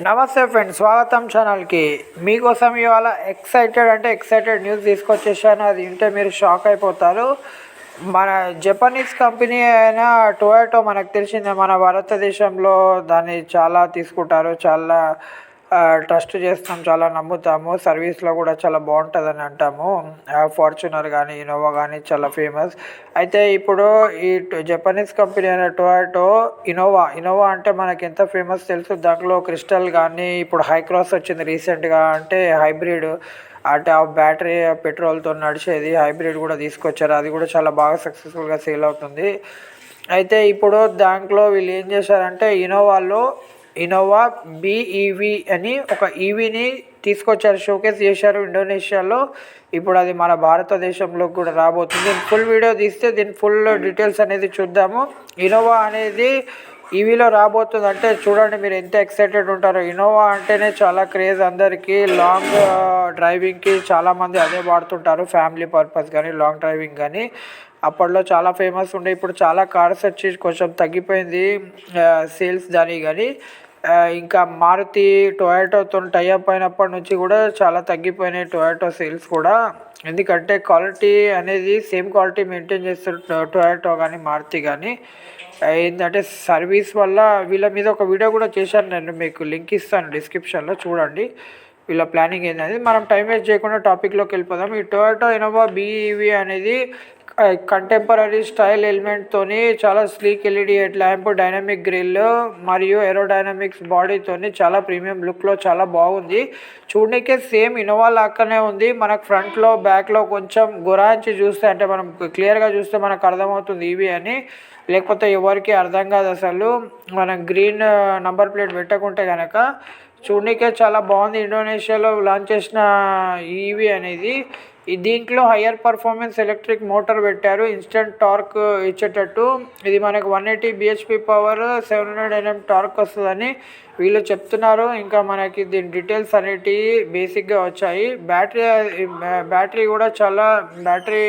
నమస్తే ఫ్రెండ్స్, స్వాగతం ఛానల్కి. మీకోసం ఇవాళ ఎక్సైటెడ్ న్యూస్ తీసుకొచ్చేసాను. అది వింటే మీరు షాక్ అయిపోతారు. మన జపనీస్ కంపెనీ అయిన టొయోటో మనకు తెలిసిందే. మన భారతదేశంలో దాన్ని చాలా తీసుకుంటారు, చాలా ట్రస్ట్ చేస్తాం, చాలా నమ్ముతాము. సర్వీస్లో కూడా చాలా బాగుంటుందని అంటాము. ఫార్చునర్ కానీ ఇన్నోవా కానీ చాలా ఫేమస్. అయితే ఇప్పుడు ఈ జపనీస్ కంపెనీ అయిన టొయోటో ఇన్నోవా అంటే మనకి ఎంత ఫేమస్ తెలుసు. దాంట్లో క్రిస్టల్ కానీ ఇప్పుడు హై క్రాస్ వచ్చింది రీసెంట్గా, అంటే హైబ్రిడ్, అంటే ఆ బ్యాటరీ పెట్రోల్తో నడిచేది హైబ్రిడ్ కూడా తీసుకొచ్చారు. అది కూడా చాలా బాగా సక్సెస్ఫుల్గా సేల్ అవుతుంది. అయితే ఇప్పుడు దాంట్లో వీళ్ళు ఏం చేశారంటే ఇన్నోవా BEV అని ఒక ఈవీని తీసుకొచ్చారు, షోకేస్ చేశారు ఇండోనేషియాలో. ఇప్పుడు అది మన భారతదేశంలో కూడా రాబోతుంది. ఫుల్ వీడియో తీస్తే దీని ఫుల్ డీటెయిల్స్ అనేది చూద్దాము. ఇన్నోవా అనేది ఈవీలో రాబోతుంది అంటే చూడండి మీరు ఎంత ఎక్సైటెడ్ ఉంటారో. ఇన్నోవా అంటేనే చాలా క్రేజ్ అందరికీ. లాంగ్ డ్రైవింగ్కి చాలామంది అదే వాడుతుంటారు, ఫ్యామిలీ పర్పస్ కానీ లాంగ్ డ్రైవింగ్ కానీ. అప్పట్లో చాలా ఫేమస్ ఉండే, ఇప్పుడు చాలా కార్స్ వచ్చి కొంచెం తగ్గిపోయింది సేల్స్ దాని. కానీ ఇంకా మారుతి టొయోటోతో టైఅప్ అయినప్పటి నుంచి కూడా చాలా తగ్గిపోయినాయి టొయోటో సేల్స్ కూడా. ఎందుకంటే క్వాలిటీ అనేది సేమ్ క్వాలిటీ మెయింటైన్ చేస్తారు టొయోటో కానీ మారుతి కానీ. ఏంటంటే సర్వీస్ వల్ల వీళ్ళ మీద ఒక వీడియో కూడా చేశాను, నేను మీకు లింక్ ఇస్తాను డిస్క్రిప్షన్లో, చూడండి వీళ్ళ ప్లానింగ్ ఏంటనేది. మనం టైం వేస్ట్ చేయకుండా టాపిక్లోకి వెళ్ళిపోదాం. ఈ టొయోటో ఇన్నోవా BEV అనేది కంటెంపరీ స్టైల్ ఎలిమెంట్తోని చాలా sleek LED head lamp, dynamic grille మరియు ఏరోడైనమిక్స్ బాడీతోని చాలా ప్రీమియం లుక్లో చాలా బాగుంది. చూడనికే సేమ్ ఇన్నోవా లాగానే ఉంది. మనకు ఫ్రంట్లో బ్యాక్లో కొంచెం గురాంచి చూస్తే, అంటే మనం క్లియర్గా చూస్తే మనకు అర్థమవుతుంది ఈవీ అని, లేకపోతే ఎవరికి అర్థం కాదు అసలు. మనం గ్రీన్ నంబర్ ప్లేట్ పెట్టకుంటే కనుక చూడనికే చాలా బాగుంది. ఇండోనేషియాలో లాంచ్ చేసిన ఈవీ అనేది. దీంట్లో హయ్యర్ పర్ఫార్మెన్స్ ఎలక్ట్రిక్ మోటార్ పెట్టారు, ఇన్స్టెంట్ టార్క్ ఇచ్చేటట్టు. ఇది మనకు 180 bhp పవర్, 700 Nm టార్క్ వస్తుందని వీళ్ళు చెప్తున్నారు. ఇంకా మనకి దీని డీటెయిల్స్ అనేటివి బేసిక్గా వచ్చాయి. బ్యాటరీ కూడా చాలా, బ్యాటరీ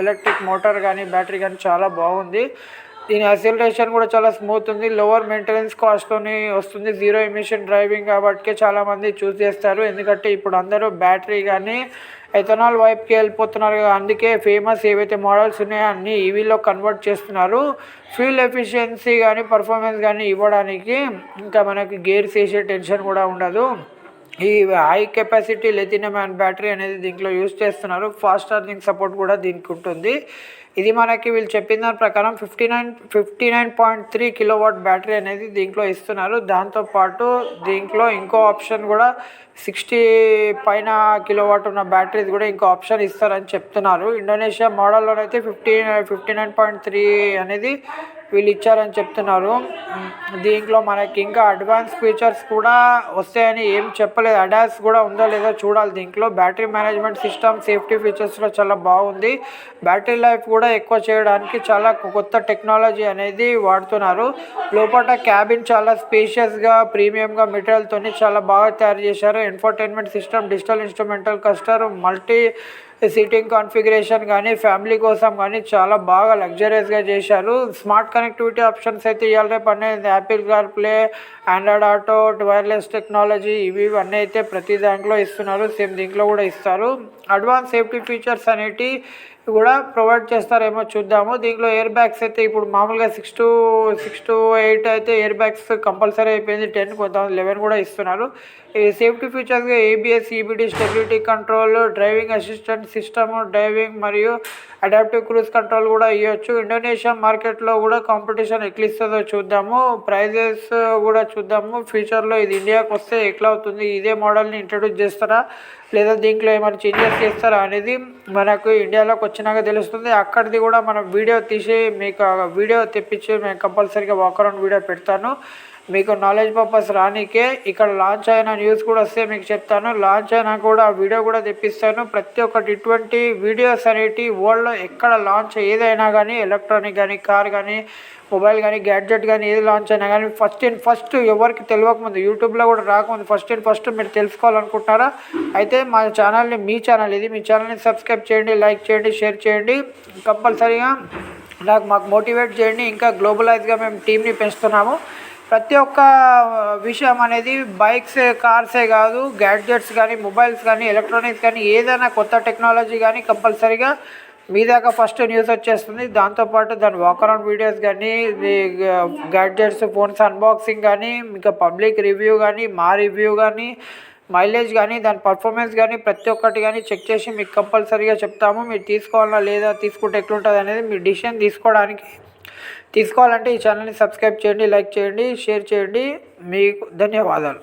ఎలక్ట్రిక్ మోటార్ కానీ బ్యాటరీ కానీ చాలా బాగుంది. దీని అసిలరేషన్ కూడా చాలా స్మూత్ ఉంది. లోవర్ మెయింటెనెన్స్ కాస్ట్తోని వస్తుంది. జీరో ఎమిషన్ డ్రైవింగ్ కాబట్టి చాలామంది చూస్ చేస్తారు. ఎందుకంటే ఇప్పుడు అందరూ బ్యాటరీ కానీ ఎథనాల్ వైపుకి వెళ్ళిపోతున్నారు. అందుకే ఫేమస్ ఏవైతే మోడల్స్ ఉన్నాయో అన్నీ ఈవీలో కన్వర్ట్ చేస్తున్నారు. ఫ్యూల్ ఎఫిషియన్సీ కానీ పర్ఫార్మెన్స్ కానీ ఇవ్వడానికి. ఇంకా మనకి గేర్స్ వేసే టెన్షన్ కూడా ఉండదు. ఈ high capacity lithium ion battery అనేది దీంట్లో యూజ్ చేస్తున్నారు. ఫాస్ట్ ఛార్జింగ్ సపోర్ట్ కూడా దీనికి ఉంటుంది. ఇది మనకి వీళ్ళు చెప్పిన దాని ప్రకారం 59.3 కిలోవాట్ బ్యాటరీ అనేది దీంట్లో ఇస్తున్నారు. దాంతోపాటు దీంట్లో ఇంకో ఆప్షన్ కూడా 60 పైన కిలోవాట్ ఉన్న బ్యాటరీస్ కూడా ఇంకో ఆప్షన్ ఇస్తారని చెప్తున్నారు. ఇండోనేషియా మోడల్లోనైతే 59.3 అనేది వీళ్ళు ఇచ్చారని చెప్తున్నారు. దీంట్లో మనకి ఇంకా అడ్వాన్స్ ఫీచర్స్ కూడా వస్తాయని ఏం చెప్పలేదు. అడాస్ కూడా ఉందో లేదో చూడాలి. దీంట్లో బ్యాటరీ మేనేజ్మెంట్ సిస్టమ్, సేఫ్టీ ఫీచర్స్లో చాలా బాగుంది. బ్యాటరీ లైఫ్ కూడా ఎక్కువ చేయడానికి చాలా కొత్త టెక్నాలజీ అనేది వాడుతున్నారు. లోపల క్యాబిన్ చాలా స్పేషియస్గా ప్రీమియంగా మెటీరియల్తో చాలా బాగా తయారు చేశారు. Infotainment system, digital instrumental cluster, multi seating configuration కానీ ఫ్యామిలీ కోసం కానీ చాలా బాగా లగ్జరియస్గా చేశారు. స్మార్ట్ కనెక్టివిటీ ఆప్షన్స్ అయితే ఇవాళ రేపు అనేది Apple CarPlay, Android auto, wireless technology ఇవన్నీ అయితే ప్రతి దాంట్లో ఇస్తున్నారు. సేమ్ దీంట్లో కూడా ఇస్తారు. అడ్వాన్స్ సేఫ్టీ ఫీచర్స్ అనేటివి కూడా ప్రొవైడ్ చేస్తారేమో చూద్దాము. దీంట్లో ఎయిర్ బ్యాగ్స్ అయితే ఇప్పుడు మామూలుగా 6 to 8 అయితే ఎయిర్ బ్యాగ్స్ కంపల్సరీ అయిపోయింది. 10 కొంతమంది 11 కూడా ఇస్తున్నారు. ఈ సేఫ్టీ ఫీచర్స్గా ABS, EBD, stability control, driving assistant system, driving మరియు అడాప్టివ్ క్రూజ్ కంట్రోల్ కూడా ఇవ్వచ్చు. ఇండోనేషియా మార్కెట్లో కూడా కాంపిటీషన్ ఎట్లా ఇస్తుందో చూద్దాము. ప్రైజెస్ కూడా చూద్దాము. ఫ్యూచర్లో ఇది ఇండియాకి వస్తే ఎట్లా అవుతుంది, ఇదే మోడల్ని ఇంట్రడ్యూస్ చేస్తారా లేదా దీంట్లో ఏమైనా చేంజెస్ చేస్తారా అనేది మనకు ఇండియాలోకి వచ్చినాక తెలుస్తుంది. అక్కడిది కూడా మనం వీడియో తీసి మీకు వీడియో తెప్పించి మేము కంపల్సరీగా వాక్ అరౌండ్ వీడియో పెడతాను. మీకు నాలెడ్జ్ పర్పస్ రానికే. ఇక్కడ లాంచ్ అయిన న్యూస్ కూడా వస్తే మీకు చెప్తాను. లాంచ్ అయినా కూడా ఆ వీడియో కూడా తెప్పిస్తాను. ప్రతి ఒక్కటి ఇటువంటి వీడియోస్ అనేవి వరల్డ్లో ఎక్కడ లాంచ్ ఏదైనా కానీ, ఎలక్ట్రానిక్ కానీ, కార్ కానీ, మొబైల్ కానీ, గ్యాడ్జెట్ కానీ ఏది లాంచ్ అయినా కానీ ఫస్ట్ ఎవరికి తెలియకముందు, యూట్యూబ్లో కూడా రాకముందు ఫస్ట్ మీరు తెలుసుకోవాలనుకుంటున్నారా అయితే మా ఛానల్ని, మీ ఛానల్ ఇది, మీ ఛానల్ని సబ్స్క్రైబ్ చేయండి, లైక్ చేయండి, షేర్ చేయండి. కంపల్సరీగా మాకు మోటివేట్ చేయండి. ఇంకా గ్లోబలైజ్గా మేము టీంని పెంచుతున్నాము. ప్రతి ఒక్క విషయం అనేది బైక్స్ కార్సే కాదు, గ్యాడ్జెట్స్ కానీ, మొబైల్స్ కానీ, ఎలక్ట్రానిక్స్ కానీ, ఏదైనా కొత్త టెక్నాలజీ కానీ కంపల్సరీగా మీ దాకా ఫస్ట్ న్యూస్ వచ్చేస్తుంది. దాంతోపాటు దాని వాక్ అరౌండ్ వీడియోస్ కానీ, గ్యాడ్జెట్స్ ఫోన్స్ అన్బాక్సింగ్ కానీ, ఇంకా పబ్లిక్ రివ్యూ కానీ, మా రివ్యూ కానీ, మైలేజ్ కానీ, దాని పర్ఫార్మెన్స్ కానీ, ప్రతి ఒక్కటి కానీ చెక్ చేసి మీకు కంపల్సరీగా చెప్తాము. మీరు తీసుకోవాలా లేదా, తీసుకుంటే ఎట్లుంటుంది అనేది మీ డిసిషన్ తీసుకోవాలంటే ఈ ఛానల్ని సబ్స్క్రైబ్ చేయండి, లైక్ చేయండి, షేర్ చేయండి. మీకు ధన్యవాదాలు.